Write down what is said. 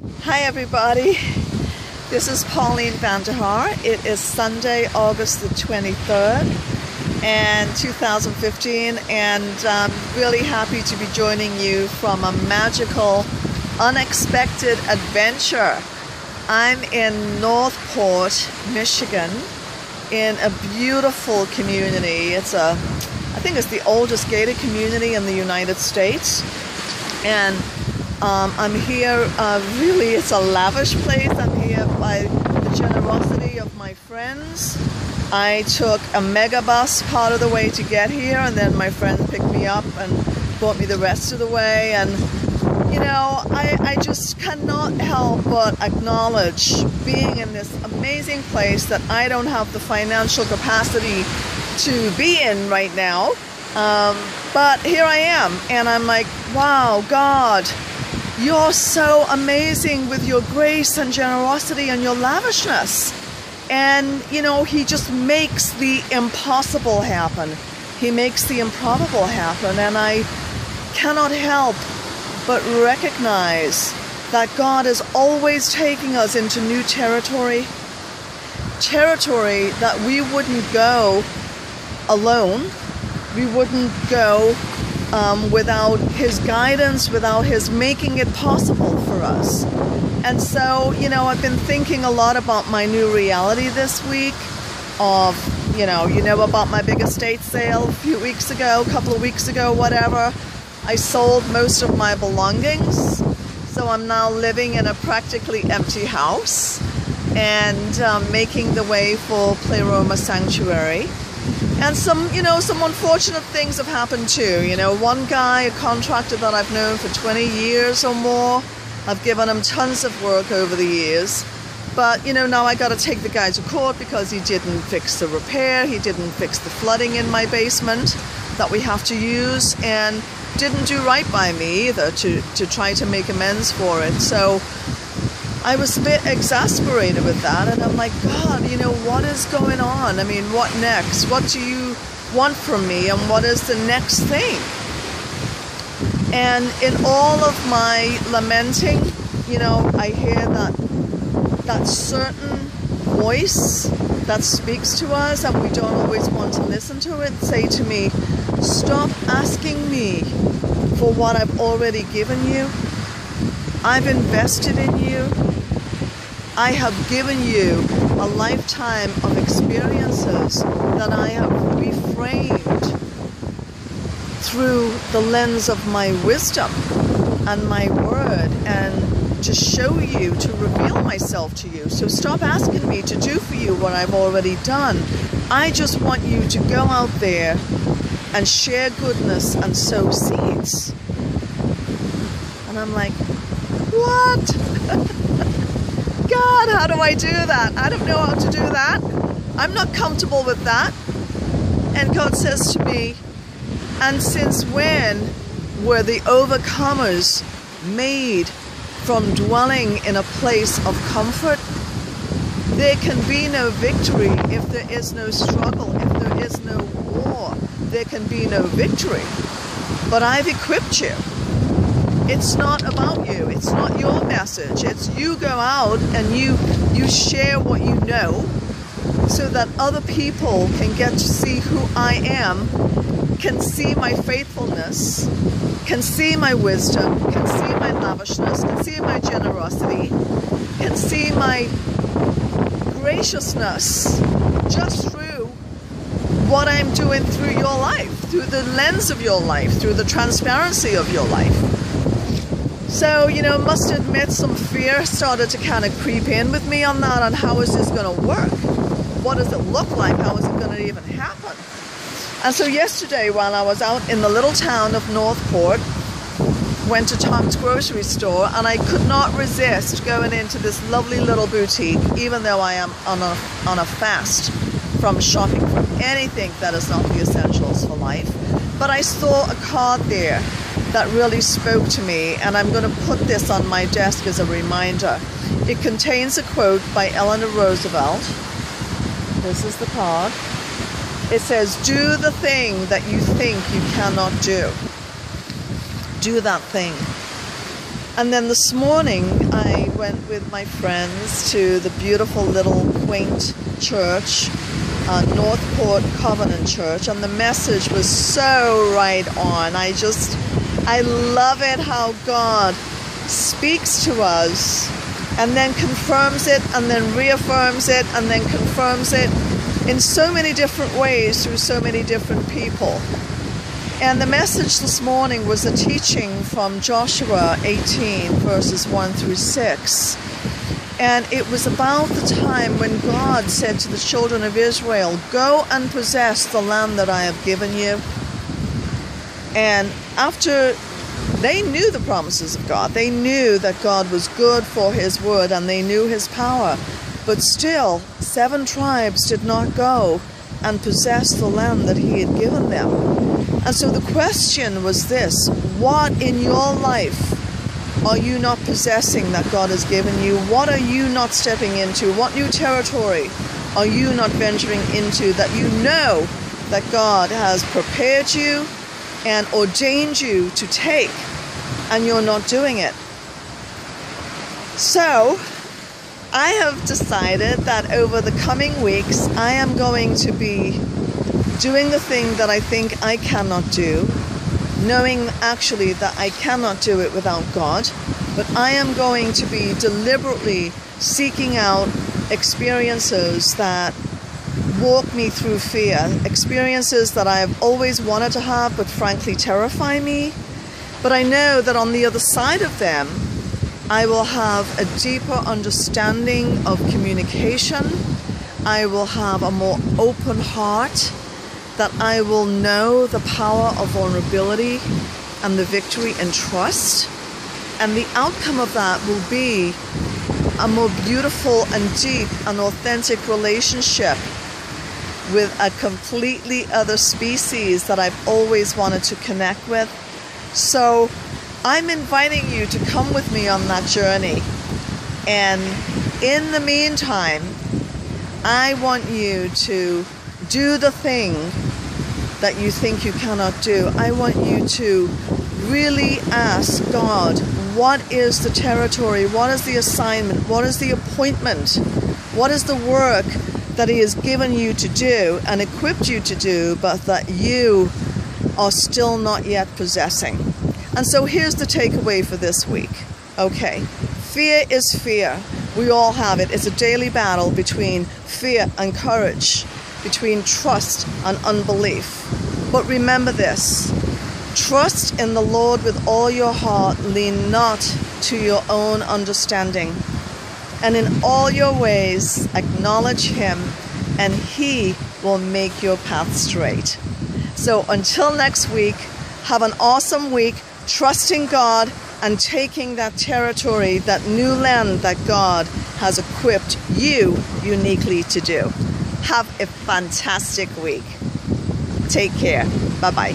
Hi everybody, this is Pauline Vanderhaar. It is Sunday, August the 23rd and 2015, and I'm really happy to be joining you from a magical, unexpected adventure. I'm in Northport, Michigan, in a beautiful community. I think it's the oldest gated community in the United States, and I'm here, really it's a lavish place. I'm here by the generosity of my friends. I took a mega bus part of the way to get here, and then my friend picked me up and brought me the rest of the way. And you know, I just cannot help but acknowledge being in this amazing place that I don't have the financial capacity to be in right now. But here I am, and I'm like, wow, God, you're so amazing with your grace and generosity and your lavishness. And, you know, He just makes the impossible happen. He makes the improbable happen. And I cannot help but recognize that God is always taking us into new territory. Territory that we wouldn't go alone. We wouldn't go without His guidance, without His making it possible for us. And so, you know, I've been thinking a lot about my new reality this week of, you know about my big estate sale a few weeks ago, a couple of weeks ago, whatever. I sold most of my belongings, so I'm now living in a practically empty house and making the way for Pleroma Sanctuary. And some unfortunate things have happened too. You know, one guy, a contractor that I've known for 20 years or more, I've given him tons of work over the years. But, you know, now I got to take the guy to court because he didn't fix the repair, he didn't fix the flooding in my basement that we have to use, and didn't do right by me either to try to make amends for it. So I was a bit exasperated with that, and I'm like, God, you know, what is going on? I mean, what next? What do you want from me, and what is the next thing? And in all of my lamenting, you know, I hear that certain voice that speaks to us, and we don't always want to listen to it, say to me, stop asking me for what I've already given you. I've invested in you. I have given you a lifetime of experiences that I have reframed through the lens of my wisdom and my word, and to show you, to reveal myself to you. So stop asking me to do for you what I've already done. I just want you to go out there and share goodness and sow seeds. And I'm like, what? God, how do I do that? I don't know how to do that. I'm not comfortable with that. And God says to me, and since when were the overcomers made from dwelling in a place of comfort? There can be no victory if there is no struggle, if there is no war. There can be no victory. But I've equipped you. It's not about you. It's not your message. It's you go out and you share what you know so that other people can get to see who I am, can see my faithfulness, can see my wisdom, can see my lavishness, can see my generosity, can see my graciousness just through what I'm doing through your life, through the lens of your life, through the transparency of your life. So, you know, must admit some fear started to kind of creep in with me on that, on how is this going to work? What does it look like? How is it going to even happen? And so yesterday, while I was out in the little town of Northport, went to Tom's grocery store, and I could not resist going into this lovely little boutique, even though I am on a fast from shopping for anything that is not the essentials for life. But I saw a card there that really spoke to me, and I'm going to put this on my desk as a reminder. It contains a quote by Eleanor Roosevelt. This is the card. It says, do the thing that you think you cannot do. Do that thing. And then this morning I went with my friends to the beautiful little quaint church, Northport Covenant Church, and the message was so right on. I love it how God speaks to us and then confirms it and then reaffirms it and then confirms it in so many different ways through so many different people. And the message this morning was a teaching from Joshua 18 verses 1 through 6. And it was about the time when God said to the children of Israel, "Go and possess the land that I have given you." And after they knew the promises of God, they knew that God was good for his word and they knew his power. But still, 7 tribes did not go and possess the land that he had given them. And so the question was this: what in your life are you not possessing that God has given you? What are you not stepping into? What new territory are you not venturing into that you know that God has prepared you and ordained you to take, and you're not doing it? So I have decided that over the coming weeks I am going to be doing the thing that I think I cannot do, knowing actually that I cannot do it without God, but I am going to be deliberately seeking out experiences that walk me through fear, experiences that I have always wanted to have but frankly terrify me. But I know that on the other side of them, I will have a deeper understanding of communication. I will have a more open heart, that I will know the power of vulnerability and the victory in trust. And the outcome of that will be a more beautiful and deep and authentic relationship with a completely other species that I've always wanted to connect with. So I'm inviting you to come with me on that journey. And in the meantime, I want you to do the thing that you think you cannot do. I want you to really ask God, what is the territory? What is the assignment? What is the appointment? What is the work that he has given you to do and equipped you to do, but that you are still not yet possessing? And so here's the takeaway for this week. Okay, fear is fear. We all have it. It's a daily battle between fear and courage, between trust and unbelief. But remember this: trust in the Lord with all your heart, lean not to your own understanding, and in all your ways acknowledge him, and he will make your path straight. So until next week, have an awesome week, trusting God and taking that territory, that new land that God has equipped you uniquely to do. Have a fantastic week. Take care. Bye-bye.